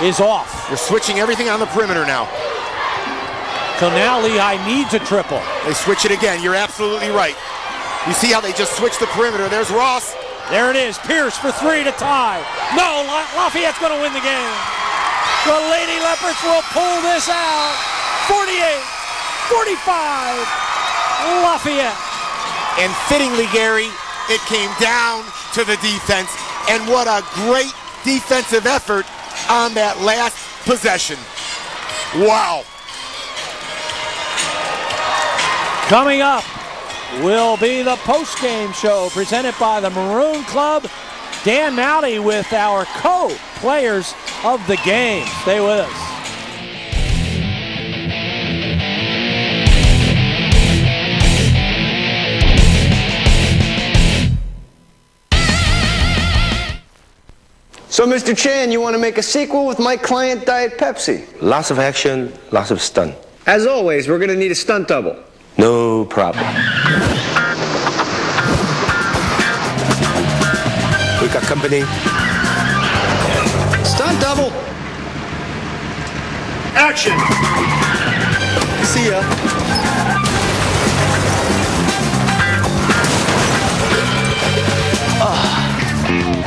is off. They're switching everything on the perimeter now. So now Lehigh needs a triple. They switch it again. You're absolutely right. You see how they just switched the perimeter. There's Ross. There it is. Pierce for three to tie. No, Lafayette's going to win the game. The Lady Leopards will pull this out. 48-45, Lafayette. And fittingly, Gary, it came down to the defense. And what a great defensive effort on that last possession. Wow. Coming up will be the post-game show presented by the Maroon Club. Dan Mowdy with our co-players of the game. Stay with us. So, Mr. Chan, you want to make a sequel with my client Diet Pepsi? Lots of action, lots of stunt. As always, we're going to need a stunt double. No problem. We got company. Stunt double. Action. See ya.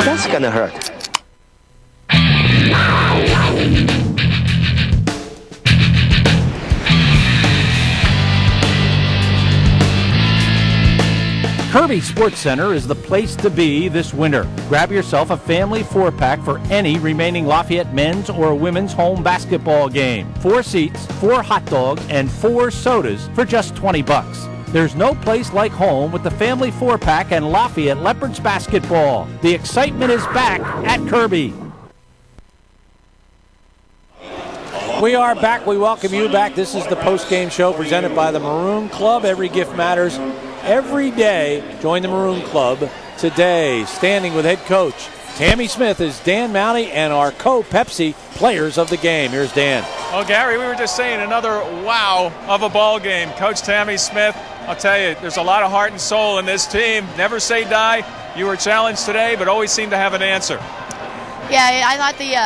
That's gonna hurt. Kirby Sports Center is the place to be this winter. Grab yourself a family 4-pack for any remaining Lafayette men's or women's home basketball game. 4 seats, 4 hot dogs, and 4 sodas for just $20. There's no place like home with the family 4-pack and Lafayette Leopards basketball. The excitement is back at Kirby. We are back. We welcome you back. This is the post-game show presented by the Maroon Club. Every gift matters. Every day, join the Maroon Club. Today, standing with head coach Tammy Smith is Dan Mowdy and our co-Pepsi players of the game. Here's Dan. Well, Gary, we were just saying another wow of a ball game. Coach Tammy Smith, I'll tell you, there's a lot of heart and soul in this team. Never say die. You were challenged today, but always seem to have an answer. Yeah, I thought the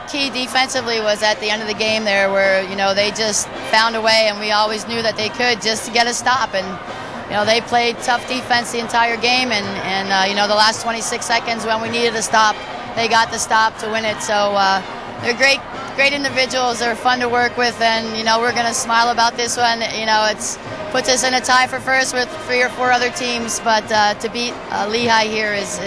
key defensively was at the end of the game there where, you know, they just found a way, and we always knew that they could just to get a stop. And you know, they played tough defense the entire game, and you know, the last 26 seconds when we needed a stop, they got the stop to win it. So they're great individuals. They're fun to work with, and you know, we're going to smile about this one. You know, it's puts us in a tie for first with 3 or 4 other teams, but to beat Lehigh here is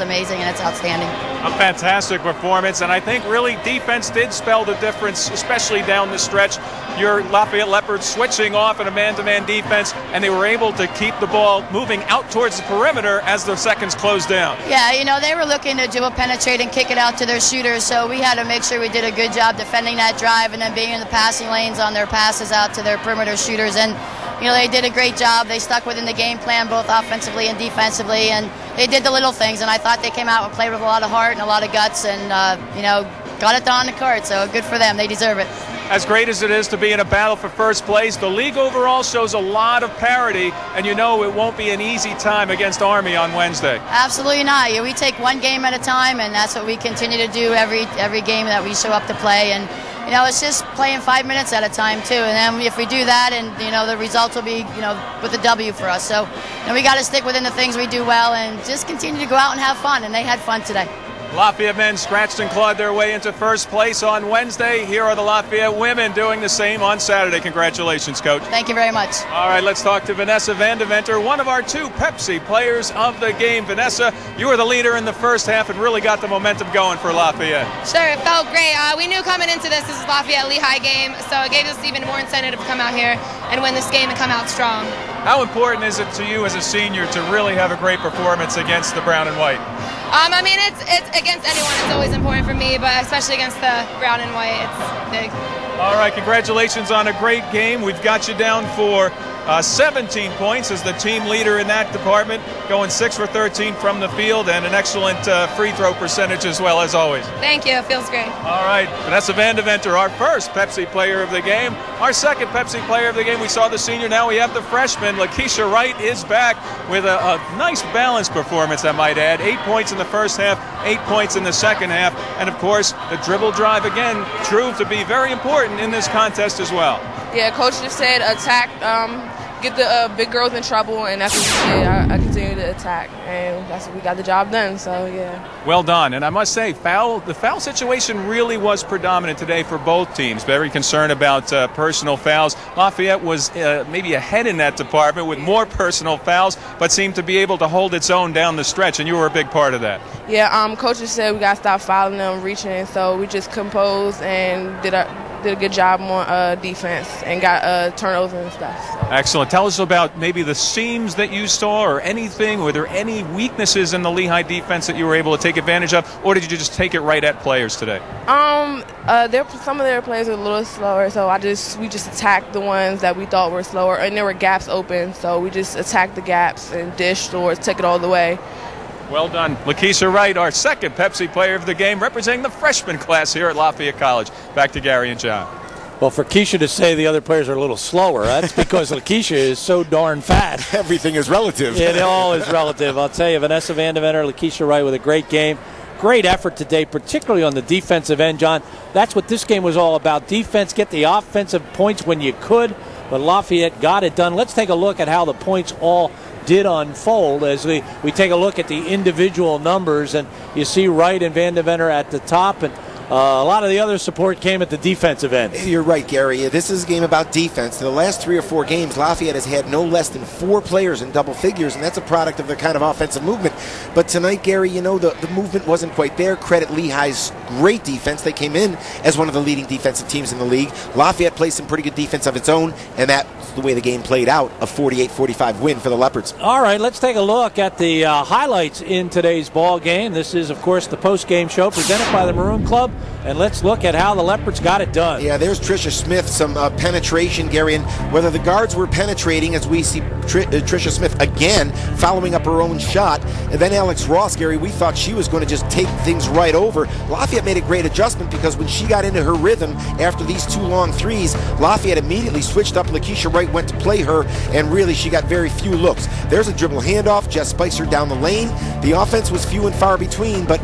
amazing, and it's outstanding. A fantastic performance, and I think really defense did spell the difference, especially down the stretch. Your Lafayette Leopards switching off in a man-to-man defense, and they were able to keep the ball moving out towards the perimeter as the seconds closed down. Yeah, you know, they were looking to dribble penetrate and kick it out to their shooters, so we had to make sure we did a good job defending that drive and then being in the passing lanes on their passes out to their perimeter shooters. And you know, they did a great job. They stuck within the game plan both offensively and defensively, and they did the little things, and I thought they came out and played with a lot of heart and a lot of guts, and you know, got it on the court, so good for them. They deserve it. As great as it is to be in a battle for first place, the league overall shows a lot of parity, and you know it won't be an easy time against Army on Wednesday. Absolutely not. We take one game at a time, and that's what we continue to do every game that we show up to play. And you know, it's just playing 5 minutes at a time too. And then if we do that, and you know, the results will be, you know, with a W for us. So you know, we got to stick within the things we do well and just continue to go out and have fun. And they had fun today. Lafayette men scratched and clawed their way into first place on Wednesday. Here are the Lafayette women doing the same on Saturday. Congratulations, Coach. Thank you very much. All right, let's talk to Vanessa Vandeventer, one of our 2 Pepsi players of the game. Vanessa, you were the leader in the first half and really got the momentum going for Lafayette. Sure, it felt great. We knew coming into this is Lafayette-Lehigh game, so it gave us even more incentive to come out here and win this game and come out strong. How important is it to you as a senior to really have a great performance against the brown and white? I mean, it's against anyone. It's always important for me, but especially against the brown and white, it's big. All right, congratulations on a great game. We've got you down for 17 points as the team leader in that department, going 6 for 13 from the field, and an excellent free throw percentage as well, as always. Thank you. It feels great. All right, Vanessa Vandeventer, our first Pepsi Player of the Game. Our second Pepsi Player of the Game, we saw the senior, now we have the freshman. Lakeisha Wright is back with a nice balanced performance, I might add. 8 points in the first half, 8 points in the second half, and of course, the dribble drive again proved to be very important in this contest as well. Yeah, coach just said attack, get the big girls in trouble, and that's what we did. I continue to attack, and that's what we got the job done. So yeah. Well done, and I must say, the foul situation really was predominant today for both teams. Very concerned about personal fouls. Lafayette was maybe ahead in that department with more personal fouls, but seemed to be able to hold its own down the stretch, and you were a big part of that. Yeah, coach just said we got to stop fouling them, reaching, so we just composed and did a good job on defense and got turnovers and stuff. So. Excellent. Tell us about maybe the seams that you saw or anything. Were there any weaknesses in the Lehigh defense that you were able to take advantage of, or did you just take it right at players today? Some of their players were a little slower, so we just attacked the ones that we thought were slower, and there were gaps open, so we just attacked the gaps and dished or took it all the way. Well done. Lakeisha Wright, our second Pepsi Player of the Game, representing the freshman class here at Lafayette College. Back to Gary and John. Well, for Keisha to say the other players are a little slower, that's because Lakeisha is so darn fat. Everything is relative. It all is relative. I'll tell you, Vanessa Vandeventer, Lakeisha Wright with a great game. Great effort today, particularly on the defensive end, John. That's what this game was all about. Defense, get the offensive points when you could, but Lafayette got it done. Let's take a look at how the points all did unfold as we take a look at the individual numbers, and you see Wright and Vandeventer at the top, and a lot of the other support came at the defensive end. You're right, Gary. This is a game about defense. In the last 3 or 4 games, Lafayette has had no less than 4 players in double figures, and that's a product of their kind of offensive movement. But tonight, Gary, you know, the movement wasn't quite there. Credit Lehigh's great defense. They came in as one of the leading defensive teams in the league. Lafayette played some pretty good defense of its own, and that's the way the game played out, a 48-45 win for the Leopards. All right, let's take a look at the highlights in today's ball game. This is, of course, the post-game show presented by the Maroon Club. And let's look at how the Leopards got it done. Yeah, there's Tricia Smith, some penetration, Gary, and whether the guards were penetrating, as we see Tricia Smith again following up her own shot, and then Alex Ross, Gary, we thought she was going to just take things right over. Lafayette made a great adjustment because when she got into her rhythm after these 2 long threes, Lafayette immediately switched up. Lakeisha Wright went to play her, and really she got very few looks. There's a dribble handoff, Jess Spicer down the lane. The offense was few and far between, but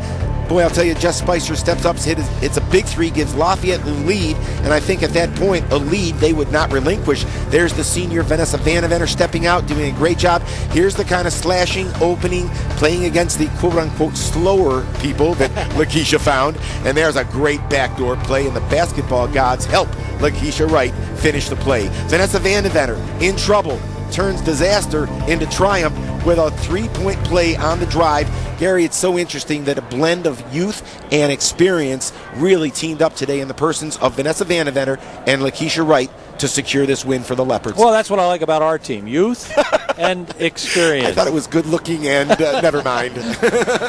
boy, I'll tell you, Jess Spicer steps up, hits a big 3, gives Lafayette the lead, and I think at that point, a lead they would not relinquish. There's the senior Vanessa Vandeventer stepping out, doing a great job. Here's the kind of slashing, opening, playing against the quote-unquote slower people that Lakeisha found, and there's a great backdoor play, and the basketball gods help Lakeisha Wright finish the play. Vanessa Vandeventer in trouble, turns disaster into triumph with a 3-point play on the drive. Gary, it's so interesting that a blend of youth and experience really teamed up today in the persons of Vanessa Vandeventer and Lakeisha Wright to secure this win for the Leopards. Well, that's what I like about our team, youth and experience. I thought it was good looking, and never mind.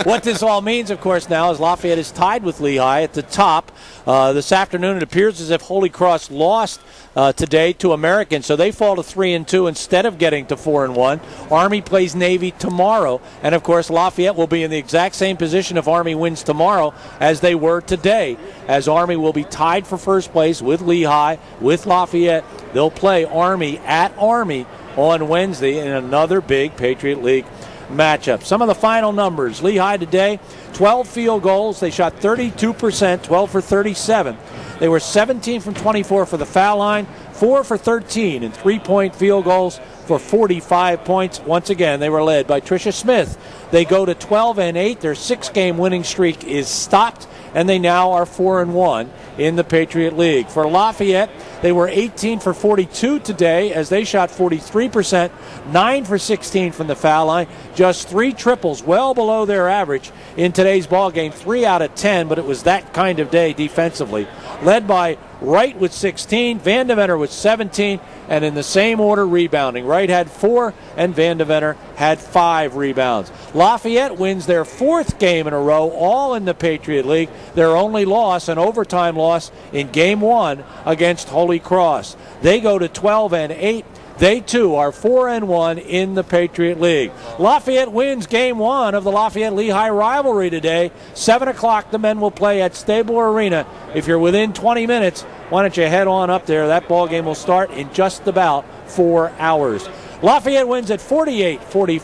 What this all means, of course, now is Lafayette is tied with Lehigh at the top. This afternoon it appears as if Holy Cross lost today to American, so they fall to 3-2 instead of getting to 4-1. Army plays Navy tomorrow, and of course Lafayette will be in the exact same position if Army wins tomorrow as they were today, as Army will be tied for first place with Lehigh, with Lafayette. They'll play Army at Army on Wednesday in another big Patriot League matchup. Some of the final numbers. Lehigh today, 12 field goals. They shot 32%, 12 for 37. They were 17 from 24 for the foul line, 4 for 13 in 3-point field goals for 45 points. Once again, they were led by Tricia Smith. They go to 12-8. Their 6-game winning streak is stopped, and they now are 4-1 in the Patriot League. For Lafayette, they were 18 for 42 today as they shot 43%, 9 for 16 from the foul line, just 3 triples, well below their average in today's ball game, 3 out of 10, but it was that kind of day defensively. Led by Wright with 16, Vandeventer with 17, and in the same order rebounding. Wright had 4 and Vandeventer had 5 rebounds. Lafayette wins their 4th game in a row, all in the Patriot League. Their only loss, an overtime loss in Game 1 against Holy Cross. They go to 12-8. They too are 4-1 in the Patriot League. Lafayette wins game 1 of the Lafayette-Lehigh rivalry today. 7 o'clock the men will play at Stabler Arena. If you're within 20 minutes, why don't you head on up there? That ball game will start in just about 4 hours. Lafayette wins at 48-45.